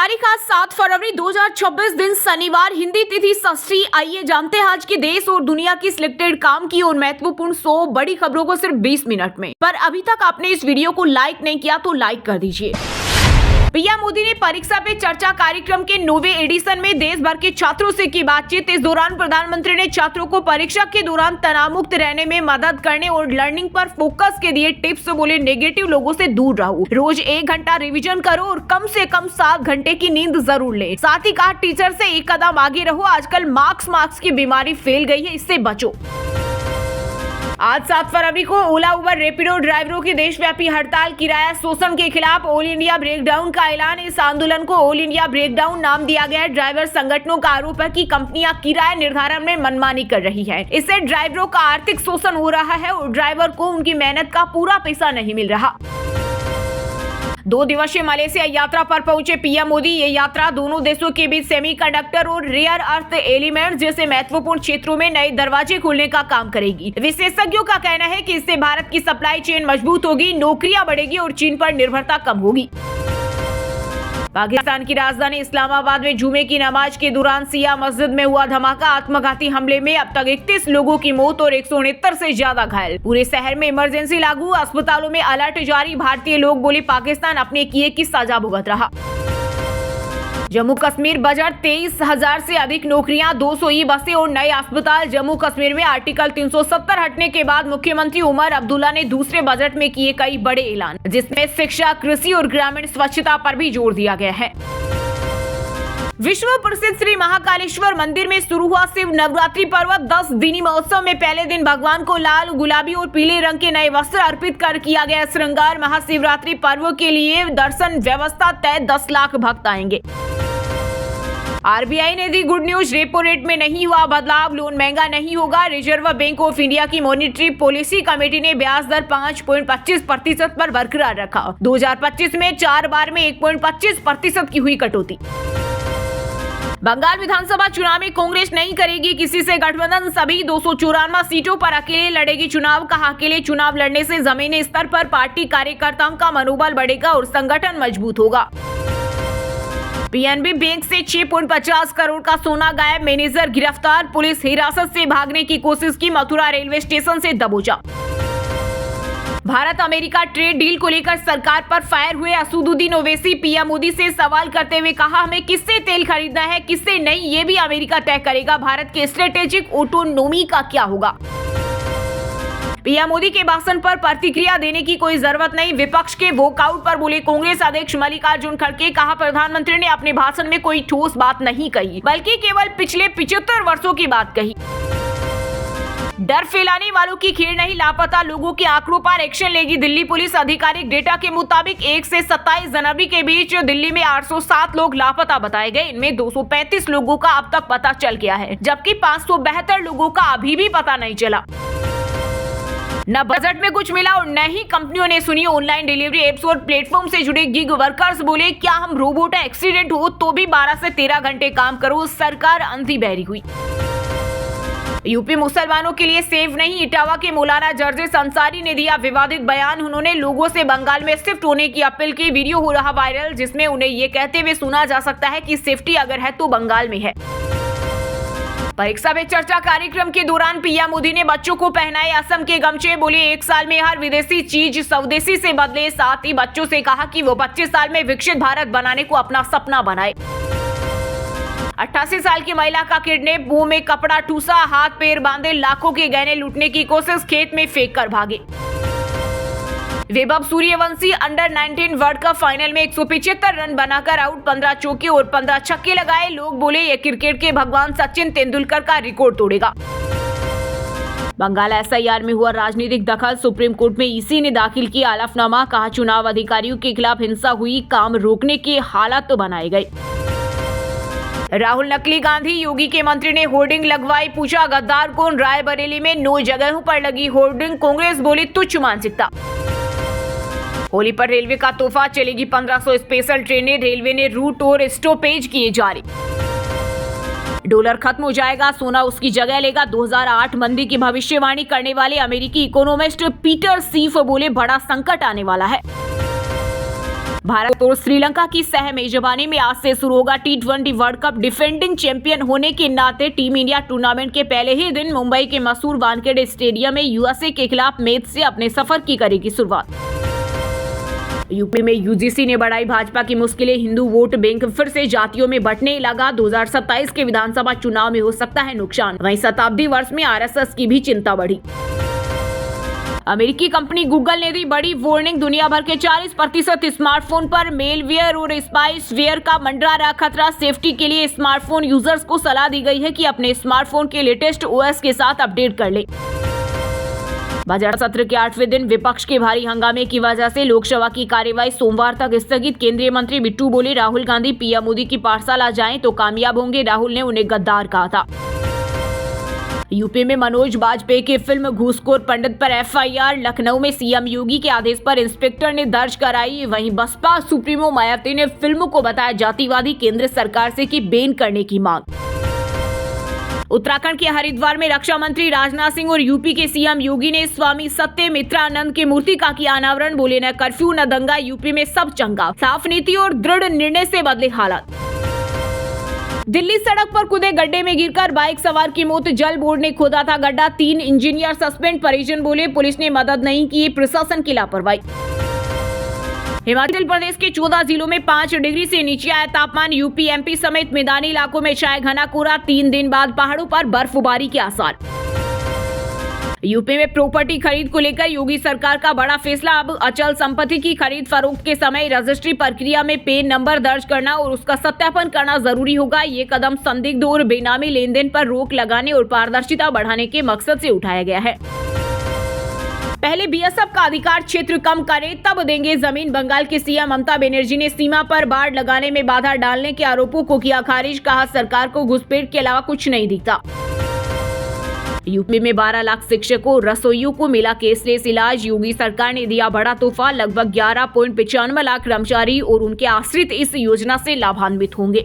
तारीख आज 7 फरवरी 2026 दिन शनिवार, हिंदी तिथि षष्ठी। आइए जानते हैं आज के देश और दुनिया की सिलेक्टेड काम की और महत्वपूर्ण 100 बड़ी खबरों को सिर्फ 20 मिनट में। पर अभी तक आपने इस वीडियो को लाइक नहीं किया तो लाइक कर दीजिए। पीएम मोदी ने परीक्षा पे चर्चा कार्यक्रम के 9वें एडिशन में देश भर के छात्रों से की बातचीत। इस दौरान प्रधानमंत्री ने छात्रों को परीक्षा के दौरान तनाव मुक्त रहने में मदद करने और लर्निंग पर फोकस के दिए टिप्स। बोले, नेगेटिव लोगों से दूर रहो, रोज 1 घंटा रिवीजन करो और कम से कम 7 घंटे की नींद जरूर ले। साथ ही कहा, टीचर से एक कदम आगे रहो, आजकल मार्क्स की बीमारी फैल गई है, इससे बचो। आज 7 फरवरी को ओला, उबर, रैपिडो ड्राइवरों की देशव्यापी हड़ताल, किराया शोषण के खिलाफ ऑल इंडिया ब्रेकडाउन का ऐलान। इस आंदोलन को ऑल इंडिया ब्रेकडाउन नाम दिया गया है। ड्राइवर संगठनों का आरोप है कि कंपनियां किराया निर्धारण में मनमानी कर रही है। इससे ड्राइवरों का आर्थिक शोषण हो रहा है और ड्राइवर को उनकी मेहनत का पूरा पैसा नहीं मिल रहा। 2 दिवसीय मलेशिया यात्रा पर पहुंचे पीएम मोदी। ये यात्रा दोनों देशों के बीच सेमीकंडक्टर और रेयर अर्थ एलिमेंट्स जैसे महत्वपूर्ण क्षेत्रों में नए दरवाजे खोलने का काम करेगी। विशेषज्ञों का कहना है कि इससे भारत की सप्लाई चेन मजबूत होगी, नौकरियां बढ़ेगी और चीन पर निर्भरता कम होगी। पाकिस्तान की राजधानी इस्लामाबाद में जुमे की नमाज के दौरान शिया मस्जिद में हुआ धमाका। आत्मघाती हमले में अब तक 31 लोगों की मौत और 169 से ज्यादा घायल। पूरे शहर में इमरजेंसी लागू, अस्पतालों में अलर्ट जारी। भारतीय लोग बोले, पाकिस्तान अपने किए की सजा भुगत रहा। जम्मू कश्मीर बजट 23,000 से अधिक नौकरियां, 200 ई बसें और नए अस्पताल। जम्मू कश्मीर में आर्टिकल 370 हटने के बाद मुख्यमंत्री उमर अब्दुल्ला ने दूसरे बजट में किए कई बड़े ऐलान, जिसमें शिक्षा, कृषि और ग्रामीण स्वच्छता पर भी जोर दिया गया है। विश्व प्रसिद्ध श्री महाकालेश्वर मंदिर में शुरू हुआ शिव नवरात्रि पर्व। 10 दिनी महोत्सव में पहले दिन भगवान को लाल, गुलाबी और पीले रंग के नए वस्त्र अर्पित कर किया गया श्रृंगार। महाशिवरात्रि पर्व के लिए दर्शन व्यवस्था तय, 10 लाख भक्त आएंगे। आरबीआई ने दी गुड न्यूज, रेपो रेट में नहीं हुआ बदलाव, लोन महंगा नहीं होगा। रिजर्व बैंक ऑफ इंडिया की मॉनिटरी पॉलिसी कमेटी ने ब्याज दर 5.25% पर बरकरार रखा। 2025 में 4 बार में 1.25% की हुई कटौती। बंगाल विधानसभा चुनाव में कांग्रेस नहीं करेगी किसी से गठबंधन, सभी 294 सीटों पर अकेले लड़ेगी चुनाव। कहा, अकेले चुनाव लड़ने से जमीनी स्तर पर पार्टी कार्यकर्ताओं का मनोबल बढ़ेगा और संगठन मजबूत होगा। पीएनबी बैंक से 6.50 करोड़ का सोना गायब, मैनेजर गिरफ्तार। पुलिस हिरासत से भागने की कोशिश की, मथुरा रेलवे स्टेशन से दबोचा। भारत अमेरिका ट्रेड डील को लेकर सरकार पर फायर हुए असदुद्दीन ओवैसी। पीएम मोदी से सवाल करते हुए कहा, हमें किससे तेल खरीदना है, किससे नहीं, ये भी अमेरिका तय करेगा। भारत के स्ट्रेटेजिक ऑटोनोमी का क्या होगा। पीएम मोदी के भाषण पर प्रतिक्रिया देने की कोई जरूरत नहीं, विपक्ष के वॉकआउट पर बोले कांग्रेस अध्यक्ष मल्लिकार्जुन खड़गे। कहा, प्रधानमंत्री ने अपने भाषण में कोई ठोस बात नहीं कही, बल्कि केवल पिछले 75 वर्षों की बात कही। डर फैलाने वालों की खैर नहीं, लापता लोगों के आंकड़ों पर एक्शन लेगी दिल्ली पुलिस। आधिकारिक डेटा के मुताबिक 1 से 27 जनवरी के बीच दिल्ली में 807 लोग लापता बताए गए। इनमें 235 लोगों का अब तक पता चल गया है, जबकि 572 लोगों का अभी भी पता नहीं चला। न बजट में कुछ मिला और न ही कंपनियों ने सुनी ऑनलाइन डिलीवरी एप्स और प्लेटफॉर्म से जुड़े गिग वर्कर्स बोले, क्या हम रोबोट है, एक्सीडेंट हो तो भी 12 से 13 घंटे काम करो। सरकार अंधी बहरी हुई। यूपी मुसलमानों के लिए सेफ नहीं, इटावा के मौलाना जर्जिस अंसारी ने दिया विवादित बयान। उन्होंने लोगों से बंगाल में शिफ्ट होने की अपील की। वीडियो हो रहा वायरल, जिसमें उन्हें ये कहते हुए सुना जा सकता है कि सेफ्टी अगर है तो बंगाल में है। परीक्षा पे चर्चा कार्यक्रम के दौरान पीएम मोदी ने बच्चों को पहनाए असम के गमछे। बोले, 1 साल में हर विदेशी चीज स्वदेशी से बदले। साथ ही बच्चों से कहा कि वो 25 साल में विकसित भारत बनाने को अपना सपना बनाए। 88 साल की महिला का किडनैप, मुंह में कपड़ा ठूसा, हाथ पैर बांधे, लाखों के गहने लूटने की कोशिश, खेत में फेंक कर भागे। Vaibhav Suryavanshi under 19 world cup final में 175 रन बनाकर आउट, 15 चौके और 15 छक्के लगाए। लोग बोले, ये क्रिकेट के भगवान सचिन तेंदुलकर का रिकॉर्ड तोड़ेगा। बंगाल एसआईआर में हुआ राजनीतिक दखल, सुप्रीम कोर्ट में ईसी ने दाखिल किया हलफनामा। कहा, चुनाव अधिकारियों के खिलाफ हिंसा हुई, काम रोकने के हालात तो बनाए गए। राहुल नकली गांधी, योगी के मंत्री ने होर्डिंग लगवाई। पूछा, गद्दार कौन, रायबरेली में 9 जगहों पर लगी होर्डिंग। कांग्रेस बोली, तुच्छ मानसिकता। होली पर रेलवे का तोहफा, चलेगी 1500 स्पेशल ट्रेनें। रेलवे ने रूट और स्टॉपेज किए जारी। डॉलर खत्म हो जाएगा, सोना उसकी जगह लेगा। 2008 मंदी की भविष्यवाणी करने वाले अमेरिकी इकोनॉमिस्ट पीटर सीफ बोले, बड़ा संकट आने वाला है। भारत और श्रीलंका की सह मेजबानी में आज से शुरू होगा T20 world cup. Defending champion होने के नाते टीम इंडिया टूर्नामेंट के पहले ही दिन मुंबई के मशहूर वानखेड़े स्टेडियम में यूएसए के खिलाफ मैच से अपने सफर की करेगी शुरुआत। यूपी में यूजीसी ने बढ़ाई भाजपा की मुश्किलें, हिंदू वोट बैंक फिर से जातियों में बंटने लगा। 2027 के विधानसभा चुनाव में हो सकता है नुकसान। वहीं शताब्दी वर्ष में आरएसएस की भी चिंता बढ़ी। अमेरिकी कंपनी गूगल ने दी बड़ी वार्निंग, दुनिया भर के 40% स्मार्टफोन पर मेलवेयर और स्पाइसवेयर का मंडरा रहा खतरा। सेफ्टी के लिए स्मार्टफोन यूजर्स को सलाह दी गई है कि अपने स्मार्टफोन के लेटेस्ट ओएस के साथ अपडेट कर ले। बजट सत्र के 8वें दिन विपक्ष के भारी हंगामे की वजह से लोकसभा की कार्यवाही सोमवार तक स्थगित। केंद्रीय मंत्री बिट्टू बोले, राहुल गांधी पीएम मोदी की पाठशाला जाएं तो कामयाब होंगे। राहुल ने उन्हें गद्दार कहा था। यूपी में मनोज बाजपेयी की फिल्म घूसखोर पंडित पर एफआईआर। लखनऊ में सीएम योगी के आदेश पर इंस्पेक्टर ने दर्ज कराई। वहीं बसपा सुप्रीमो मायावती ने फिल्म को बताया जातिवादी, केंद्र सरकार से की बैन करने की मांग। उत्तराखंड के हरिद्वार में रक्षा मंत्री राजनाथ सिंह और यूपी के सीएम योगी ने स्वामी सत्यमित्रानंद की मूर्ति का किया अनावरण। बोले, न कर्फ्यू न दंगा, यूपी में सब चंगा। साफ नीति और दृढ़ निर्णय से बदले हालात। दिल्ली सड़क पर कूदे गड्ढे में गिरकर बाइक सवार की मौत, जल बोर्ड ने खोदा था गड्ढा। 3 इंजीनियर सस्पेंड, परिजन बोले पुलिस ने मदद नहीं की, प्रशासन की लापरवाही। हिमाचल प्रदेश के 14 जिलों में 5 डिग्री से नीचे आया तापमान। यूपी एमपी समेत मैदानी इलाकों में छाया घना कोहरा। 3 दिन बाद पहाड़ों पर बर्फबारी के आसार। यूपी में प्रॉपर्टी खरीद को लेकर योगी सरकार का बड़ा फैसला। अब अचल संपत्ति की खरीद फरोख्त के समय रजिस्ट्री प्रक्रिया में पैन नंबर दर्ज करना और उसका सत्यापन करना जरूरी होगा। ये कदम संदिग्ध और बेनामी लेन देन पर रोक लगाने और पारदर्शिता बढ़ाने के मकसद से उठाया गया है। पहले बीएसएफ का अधिकार क्षेत्र कम करे तब देंगे जमीन। बंगाल के सीएम ममता बनर्जी ने सीमा पर बाड़ लगाने में बाधा डालने के आरोपों को किया खारिज। कहा, सरकार को घुसपैठ के अलावा कुछ नहीं दिखता। यूपी में 12 लाख शिक्षकों और रसोइयों को मिला केसलेस इलाज। योगी सरकार ने दिया बड़ा तोहफा। लगभग 11.95 लाख कर्मचारी और उनके आश्रित इस योजना से लाभान्वित होंगे।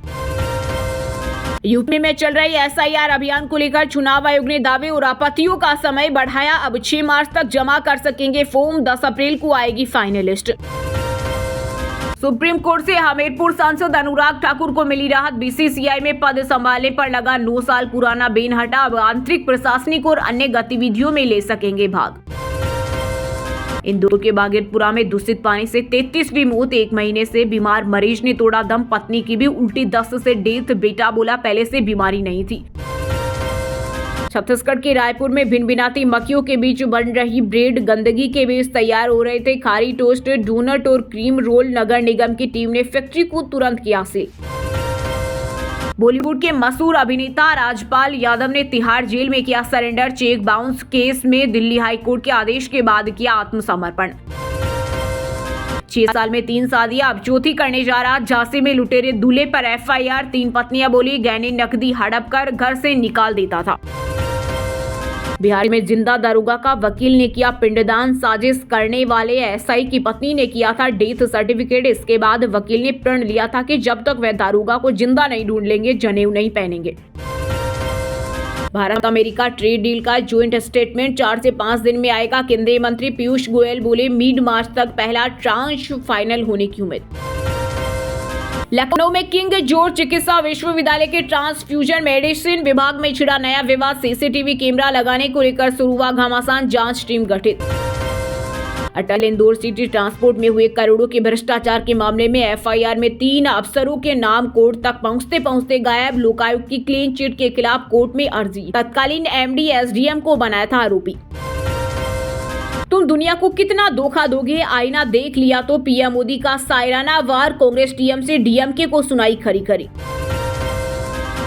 यूपी में चल रही एसआईआर अभियान को लेकर चुनाव आयोग ने दावे और आपत्तियों का समय बढ़ाया। अब 6 मार्च तक जमा कर सकेंगे फॉर्म। 10 अप्रैल को आएगी फाइनल लिस्ट। सुप्रीम कोर्ट से हमीरपुर सांसद अनुराग ठाकुर को मिली राहत। बीसीसीआई में पद संभालने पर लगा 9 साल पुराना बैन हटा। अब आंतरिक, प्रशासनिक और अन्य गतिविधियों में ले सकेंगे भाग। इंदौर के बागेतपुरा में दूषित पानी से 33वीं मौत। 1 महीने से बीमार मरीज ने तोड़ा दम। पत्नी की भी उल्टी दस्त से डेथ। बेटा बोला पहले से बीमारी नहीं थी। छत्तीसगढ़ के रायपुर में भिनभिनाती मक्खियों के बीच बन रही ब्रेड। गंदगी के बीच तैयार हो रहे थे खारी टोस्ट, डोनट और क्रीम रोल। नगर निगम की टीम ने फैक्ट्री को तुरंत किया सील। बॉलीवुड के मशहूर अभिनेता राजपाल यादव ने तिहाड़ जेल में किया सरेंडर। चेक बाउंस केस में दिल्ली हाईकोर्ट के आदेश के बाद किया आत्मसमर्पण। 6 साल में 3 शादियां, अब चौथी करने जा रहा। झांसी में लुटेरे दूल्हे पर एफआईआर। 3 पत्नियां बोली, गहने नकदी हड़प कर घर से निकाल देता था। बिहार में जिंदा दारोगा का वकील ने किया पिंडदान। साजिश करने वाले एसआई की पत्नी ने किया था डेथ सर्टिफिकेट। इसके बाद वकील ने प्रण लिया था कि जब तक वह दारोगा को जिंदा नहीं ढूंढ लेंगे, जनेऊ नहीं पहनेंगे। भारत अमेरिका ट्रेड डील का ज्वाइंट स्टेटमेंट 4 से 5 दिन में आएगा। केंद्रीय मंत्री पीयूष गोयल बोले, मिड मार्च तक पहला ट्रांच फाइनल होने की उम्मीद। लखनऊ में किंग जॉर्ज चिकित्सा विश्वविद्यालय के ट्रांसफ्यूजन मेडिसिन विभाग में छिड़ा नया विवाद। सीसीटीवी कैमरा लगाने को लेकर शुरू हुआ घमासान। जांच टीम गठित। अटल इंदौर सिटी ट्रांसपोर्ट में हुए करोड़ों के भ्रष्टाचार के मामले में एफआईआर में 3 अफसरों के नाम कोर्ट तक पहुंचते पहुंचते गायब। लोकायुक्त की क्लीन चिट के खिलाफ कोर्ट में अर्जी। तत्कालीन एमडी एसडीएम को बनाया था आरोपी। तुम दुनिया को कितना धोखा दोगे, आईना देख लिया तो पीएम मोदी का सायराना वार। कांग्रेस टीएम से डीएमके को सुनाई खरी खरी।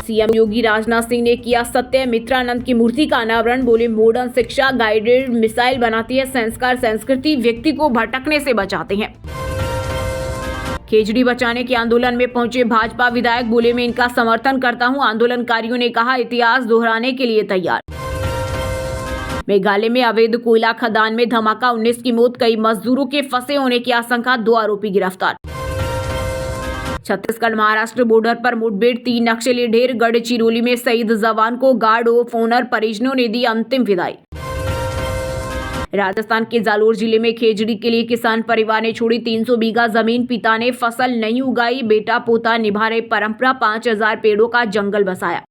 सीएम योगी राजनाथ सिंह ने किया सत्यमित्रानंद की मूर्ति का अनावरण। बोले, मॉडर्न शिक्षा गाइडेड मिसाइल बनाती है। संस्कार संस्कृति व्यक्ति को भटकने से बचाते हैं। खेजड़ी बचाने के आंदोलन में पहुंचे भाजपा विधायक। बोले, मैं इनका समर्थन करता हूं। आंदोलनकारियों ने कहा, इतिहास दोहराने के लिए तैयार। मेघालय में अवैध कोयला खदान में धमाका, 19 की मौत। कई मजदूरों के फंसे होने की आशंका। 2 आरोपी गिरफ्तार। छत्तीसगढ़ महाराष्ट्र बॉर्डर पर मुठभेड़, 3 नक्सली ढेर। गढ़चिरौली में शहीद जवान को गार्ड ऑफ ऑनर परिजनों ने दी अंतिम विदाई। राजस्थान के जालोर जिले में खेजड़ी के लिए किसान परिवार ने छोड़ी 300 बीघा जमीन। पिता ने फसल नहीं उगाई, बेटा पोता निभा रहे परंपरा। 5000 पेड़ों का जंगल बसाया।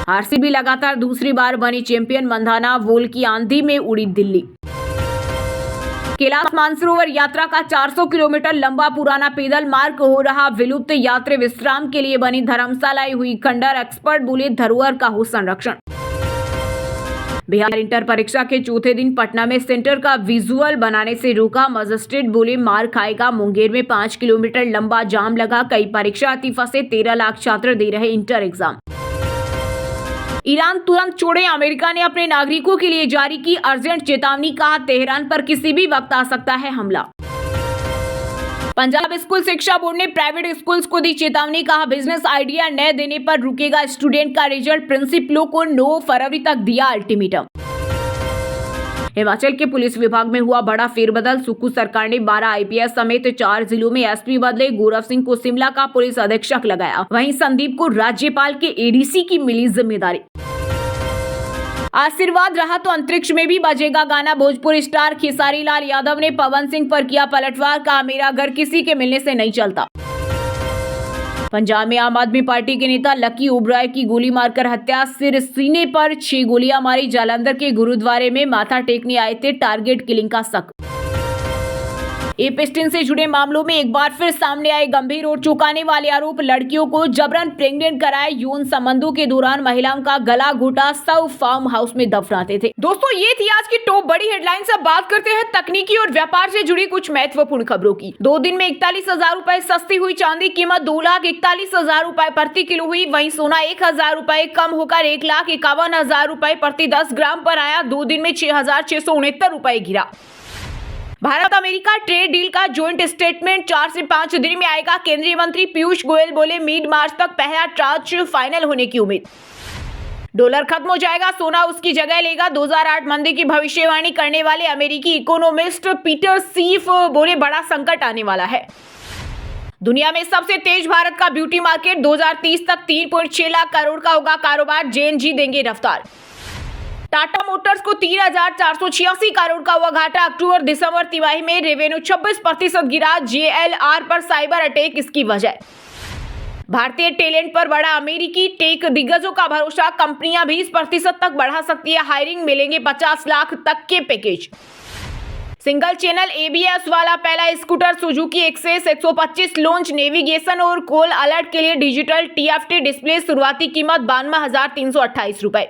आरसीबी लगातार दूसरी बार बनी चैंपियन। मंधाना वोल की आंधी में उड़ी दिल्ली। कैलाश मानसरोवर यात्रा का 400 किलोमीटर लंबा पुराना पैदल मार्ग हो रहा विलुप्त। यात्री विश्राम के लिए बनी धर्मशाला हुई खंडर। एक्सपर्ट बोले धरोहर का हो संरक्षण। बिहार इंटर परीक्षा के चौथे दिन पटना में सेंटर का विजुअल बनाने से रोका। मजिस्ट्रेट बोले मार खाएगा। मुंगेर में 5 किलोमीटर लंबा जाम लगा। कई परीक्षार्थी फंसे। 13 लाख छात्र दे रहे इंटर एग्जाम। ईरान तुरंत छोड़े। अमेरिका ने अपने नागरिकों के लिए जारी की अर्जेंट चेतावनी। कहा तेहरान पर किसी भी वक्त आ सकता है हमला। पंजाब स्कूल शिक्षा बोर्ड ने प्राइवेट स्कूल्स को दी चेतावनी। कहा बिजनेस आइडिया न देने पर रुकेगा स्टूडेंट का रिजल्ट। प्रिंसिपलों को 9 फरवरी तक दिया अल्टीमेटम। हिमाचल के पुलिस विभाग में हुआ बड़ा फेरबदल। सुक्खू सरकार ने 12 आईपीएस समेत 4 जिलों में एसपी बदले। गौरव सिंह को शिमला का पुलिस अधीक्षक लगाया। वहीं संदीप को राज्यपाल के एडीसी की मिली जिम्मेदारी। आशीर्वाद रहा तो अंतरिक्ष में भी बजेगा गाना। भोजपुरी स्टार खेसारी लाल यादव ने पवन सिंह पर किया पलटवार। कहा मेरा घर किसी के मिलने से नहीं चलता। पंजाब में आम आदमी पार्टी के नेता लकी ओबराय की गोली मारकर हत्या। सिर सीने पर 6 गोलियां मारी। जालंधर के गुरुद्वारे में माथा टेकने आए थे। टारगेट किलिंग का शक। एपिस्टिन से जुड़े मामलों में एक बार फिर सामने आए गंभीर और चौंकाने वाले आरोप। लड़कियों को जबरन प्रेग्नेंट कराए। यौन संबंधों के दौरान महिलाओं का गला घोटा। सब फार्म हाउस में दफनाते थे। दोस्तों ये थी आज की टॉप बड़ी हेडलाइंस। अब बात करते हैं तकनीकी और व्यापार से जुड़ी कुछ महत्वपूर्ण खबरों की। 2 दिन में 41,000 रुपए सस्ती हुई चांदी। कीमत 2,41,000 रुपए प्रति किलो हुई। वहीं सोना 1,000 रुपए कम होकर 1,51,000 रुपए प्रति 10 ग्राम पर आया। 2 दिन में 6,669 रुपए गिरा। भारत अमेरिका ट्रेड डील का ज्वाइंट स्टेटमेंट 4 से 5 दिन में आएगा। केंद्रीय मंत्री पीयूष गोयल बोले मिड मार्च तक पहला ट्रांच फाइनल होने की उम्मीद। डॉलर खत्म हो जाएगा, सोना उसकी जगह लेगा। 2008 मंदी की भविष्यवाणी करने वाले अमेरिकी इकोनॉमिस्ट पीटर सीफ बोले बड़ा संकट आने वाला है। दुनिया में सबसे तेज भारत का ब्यूटी मार्केट। 2030 तक 3.6 लाख करोड़ का होगा कारोबार। JNG देंगे रफ्तार। टाटा मोटर्स को 3,486 करोड़ का हुआ घाटा। अक्टूबर दिसंबर तिमाही में रेवेन्यू 26% गिरा। JLR पर साइबर अटैक इसकी वजह। भारतीय टैलेंट पर बड़ा अमेरिकी टेक दिग्गजों का भरोसा। कंपनियां 20% तक बढ़ा सकती है हायरिंग। मिलेंगे 50 लाख तक के पैकेज। सिंगल चैनल ABS वाला पहला scooter Suzuki access 125 launch. Navigation और कॉल अलर्ट के लिए डिजिटल TFT डिस्प्ले। शुरुआती कीमत 52,328 रुपए।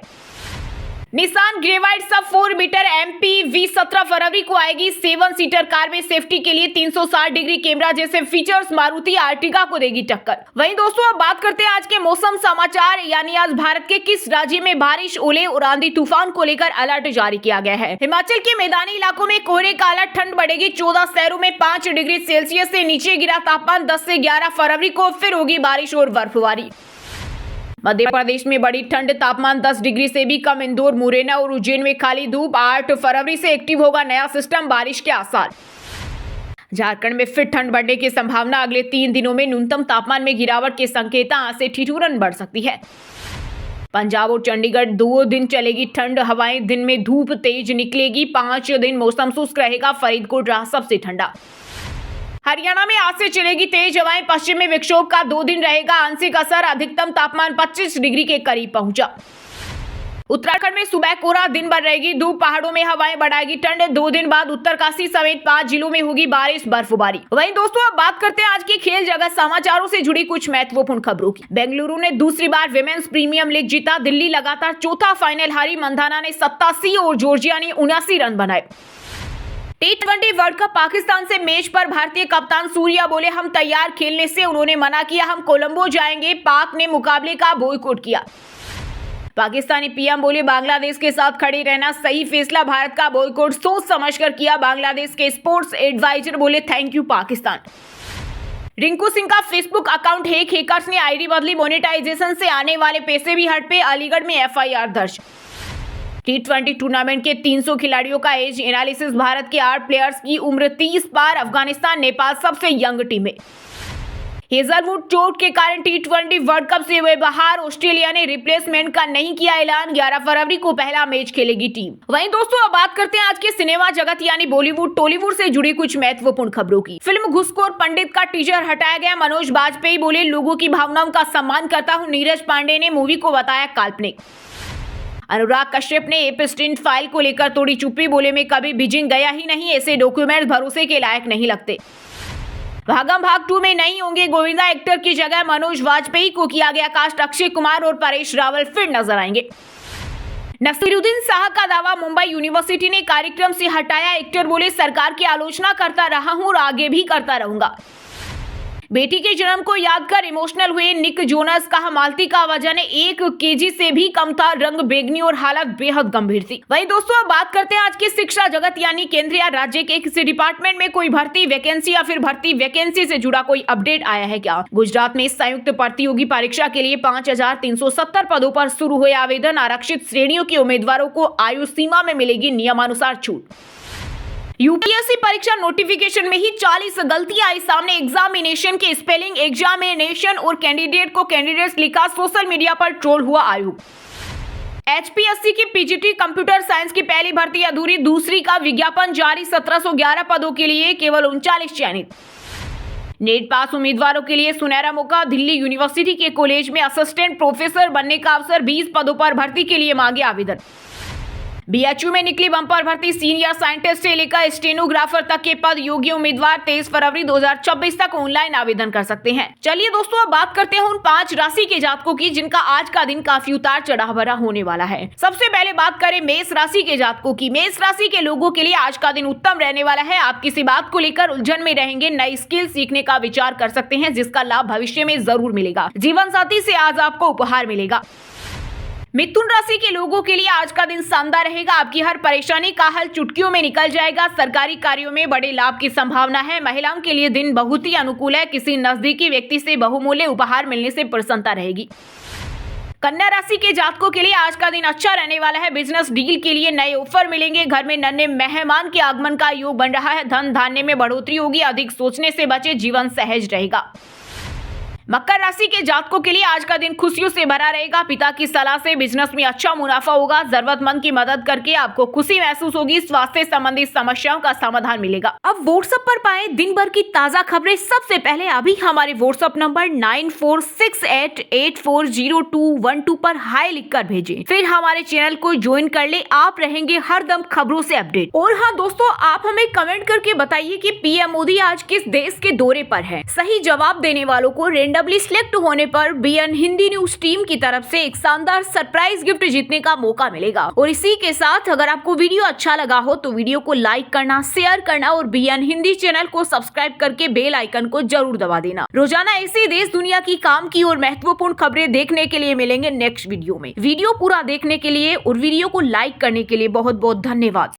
निसान ग्रेवाइट सब 4 मीटर MPV 17 फरवरी को आएगी। 7 सीटर कार में सेफ्टी के लिए 360 डिग्री कैमरा जैसे फीचर्स मारुति आर्टिगा को देगी टक्कर। वहीं दोस्तों अब बात करते हैं आज के मौसम समाचार। यानी आज भारत के किस राज्य में बारिश, ओले और आंधी तूफान को लेकर अलर्ट जारी किया गया है। हिमाचल के मैदानी इलाकों में कोहरे का अलर्ट। ठंड बढ़ेगी। 14 शहरों में 5 डिग्री सेल्सियस से नीचे गिरा तापमान। 10 से 11 फरवरी को फिर होगी बारिश और बर्फबारी। मध्य प्रदेश में बड़ी ठंड। तापमान 10 डिग्री से भी कम। इंदौर, मुरैना और उज्जैन में खाली धूप। 8 फरवरी से एक्टिव होगा नया सिस्टम। बारिश के आसार। झारखंड में फिर ठंड बढ़ने की संभावना। अगले 3 दिनों में न्यूनतम तापमान में गिरावट के संकेत। आज से ठिठुरन बढ़ सकती है। पंजाब और चंडीगढ़ 2 दिन चलेगी ठंड। हवाएं दिन में धूप तेज निकलेगी। 5 दिन मौसम शुष्क रहेगा। फरीदकोट रहा सबसे ठंडा। हरियाणा में आज से चलेगी तेज हवाएं। पश्चिम में विक्षोभ का 2 दिन रहेगा आंशिक असर। अधिकतम तापमान 25 डिग्री के करीब पहुंचा। उत्तराखंड में सुबह कोहरा, दिन भर रहेगी धूप। पहाड़ों में हवाएं बढ़ाएगी ठंड। 2 दिन बाद उत्तरकाशी समेत 5 जिलों में होगी बारिश, बर्फबारी। वहीं दोस्तों अब बात करते हैं आज के खेल जगत समाचारों से जुड़ी कुछ महत्वपूर्ण खबरों की। बेंगलुरु ने दूसरी बार विमेंस प्रीमियम लीग जीता। दिल्ली लगातार चौथा फाइनल हारी। मंधाना ने 87 और जॉर्जिया ने 79 रन बनाए। T20 वर्ल्ड कप पाकिस्तान से मैच पर भारतीय कप्तान सूर्या बोले हम तैयार खेलने से। उन्होंने मना किया हम कोलंबो जाएंगे। पाक ने मुकाबले का बॉयकॉट किया। पाकिस्तानी पीएम बोले बांग्लादेश के साथ खड़े रहना सही फैसला। भारत का बॉयकॉट सोच समझकर किया। बांग्लादेश के स्पोर्ट्स एडवाइजर बोले थैंक यू पाकिस्तान। रिंकू सिंह का फेसबुक अकाउंट हैक। हैकर्स ने आईडी बदली। मोनेटाइजेशन से आने वाले पैसे भी हट पे। अलीगढ़ में FIR दर्ज। T20 टूर्नामेंट के 300 खिलाड़ियों का एज एनालिसिस। भारत के 8 प्लेयर्स की उम्र 30 पार। अफगानिस्तान, नेपाल सबसे यंग टीमें। हेजलवुड चोट के कारण T20 वर्ल्ड कप से हुए बाहर। ऑस्ट्रेलिया ने रिप्लेसमेंट का नहीं किया ऐलान। 11 फरवरी को पहला मैच खेलेगी टीम। वहीं दोस्तों अब बात करते हैं आज के सिनेमा जगत यानी बॉलीवुड टॉलीवुड से जुड़ी कुछ महत्वपूर्ण खबरों की। फिल्म घुसखोर पंडित का टीजर हटाया गया। मनोज बाजपेयी बोले, लोगों की भावनाओं का सम्मान करता हूं। नीरज पांडे ने मूवी को बताया काल्पनिक। अनुराग कश्यप ने एपस्टीन फाइल को लेकर तोड़ी चुप्पी। बोले, मैं कभी बीजिंग गया ही नहीं, ऐसे डॉक्यूमेंट भरोसे के लायक नहीं लगते। भागम भाग 2 में नहीं होंगे गोविंदा एक्टर की जगह मनोज वाजपेयी को किया गया कास्ट। अक्षय कुमार और परेश रावल फिर नजर आएंगे। नसीरुद्दीन शाह का दावा, मुंबई यूनिवर्सिटी ने कार्यक्रम से हटाया। एक्टर बोले, सरकार की आलोचना करता रहा हूं और आगे भी करता रहूंगा। बेटी के जन्म को याद कर इमोशनल हुए निक जोनस। कहा, मालती का वजन 1 केजी से भी कम था, रंग बेगनी और हालत बेहद गंभीर थी। वहीं दोस्तों अब बात करते हैं आज की शिक्षा जगत यानी केंद्र या राज्य के किसी डिपार्टमेंट में कोई भर्ती वैकेंसी या फिर भर्ती वैकेंसी से जुड़ा कोई अपडेट आया है क्या। गुजरात में संयुक्त प्रतियोगी परीक्षा के लिए 5370 पदों पर शुरू हुए आवेदन। आरक्षित श्रेणियों के उम्मीदवारों को आयु सीमा में मिलेगी नियमानुसार छूट। यूपीएससी परीक्षा नोटिफिकेशन में ही 40 गलतियां आई सामने। एग्जामिनेशन के स्पेलिंग एग्जामिनेशन और कैंडिडेट को कैंडिडेट्स लिखा। सोशल मीडिया पर ट्रोल हुआ आयोग। एचपीएससी की पीजीटी कंप्यूटर साइंस की पहली भर्ती अधूरी, दूसरी का विज्ञापन जारी। 1711 पदों के लिए केवल 39 चयनित। नेट पास उम्मीदवारों के लिए सुनहरा मौका। दिल्ली यूनिवर्सिटी के कॉलेज में असिस्टेंट प्रोफेसर बनने का अवसर। 20 पदों पर भर्ती के लिए मांगे आवेदन। बीएचयू में निकली बंपर भर्ती। सीनियर साइंटिस्ट से लेकर स्टेनोग्राफर तक के पद। योग्य उम्मीदवार 23 फरवरी 2024 तक ऑनलाइन आवेदन कर सकते हैं। चलिए दोस्तों अब बात करते हैं उन 5 राशि के जातकों की जिनका आज का दिन काफी उतार चढ़ाव भरा होने वाला है। सबसे पहले बात करें मेष राशि के जातकों की। मेष राशि के लोगों के लिए आज का दिन उत्तम रहने वाला है। आप किसी बात को लेकर उलझन में रहेंगे। नई स्किल सीखने का विचार कर सकते हैं जिसका लाभ भविष्य में जरूर मिलेगा। जीवन साथी से आज आपको उपहार मिलेगा। मिथुन राशि के लोगों के लिए आज का दिन शानदार रहेगा। आपकी हर परेशानी का हल चुटकियों में निकल जाएगा। सरकारी कार्यों में बड़े लाभ की संभावना है। महिलाओं के लिए दिन बहुत ही अनुकूल है। किसी नजदीकी व्यक्ति से बहुमूल्य उपहार मिलने से प्रसन्नता रहेगी। कन्या राशि के जातकों के लिए आज का दिन अच्छा रहने वाला है। बिजनेस डील के लिए नए ऑफर मिलेंगे। घर में नन्हे मेहमान के आगमन का योग बन रहा है। धन धान्य में बढ़ोतरी होगी। अधिक सोचने से बचे, जीवन सहज रहेगा। मकर राशि के जातकों के लिए आज का दिन खुशियों से भरा रहेगा। पिता की सलाह से बिजनेस में अच्छा मुनाफा होगा। जरूरतमंद की मदद करके आपको खुशी महसूस होगी। स्वास्थ्य संबंधी समस्याओं का समाधान मिलेगा। अब व्हाट्सएप पर पाए दिन भर की ताजा खबरें सबसे पहले अभी हमारे व्हाट्सएप नंबर 9468840212 पर हाई लिखकर भेजें। फिर हमारे चैनल को ज्वाइन कर ले। आप रहेंगे हरदम खबरों से अपडेट। और हाँ दोस्तों, आप हमें कमेंट करके बताइए कि पीएम मोदी आज किस देश के दौरे पर है। सही जवाब देने वालों को रैंडमली सिलेक्ट होने पर बीएन हिंदी न्यूज टीम की तरफ से एक शानदार सरप्राइज गिफ्ट जीतने का मौका मिलेगा। और इसी के साथ अगर आपको वीडियो अच्छा लगा हो तो वीडियो को लाइक करना, शेयर करना और बीएन हिंदी चैनल को सब्सक्राइब करके बेल आइकन को जरूर दबा देना। रोजाना ऐसी देश दुनिया की काम की और महत्वपूर्ण खबरें देखने के लिए मिलेंगे नेक्स्ट वीडियो में। वीडियो पूरा देखने के लिए और वीडियो को लाइक करने के लिए बहुत बहुत धन्यवाद।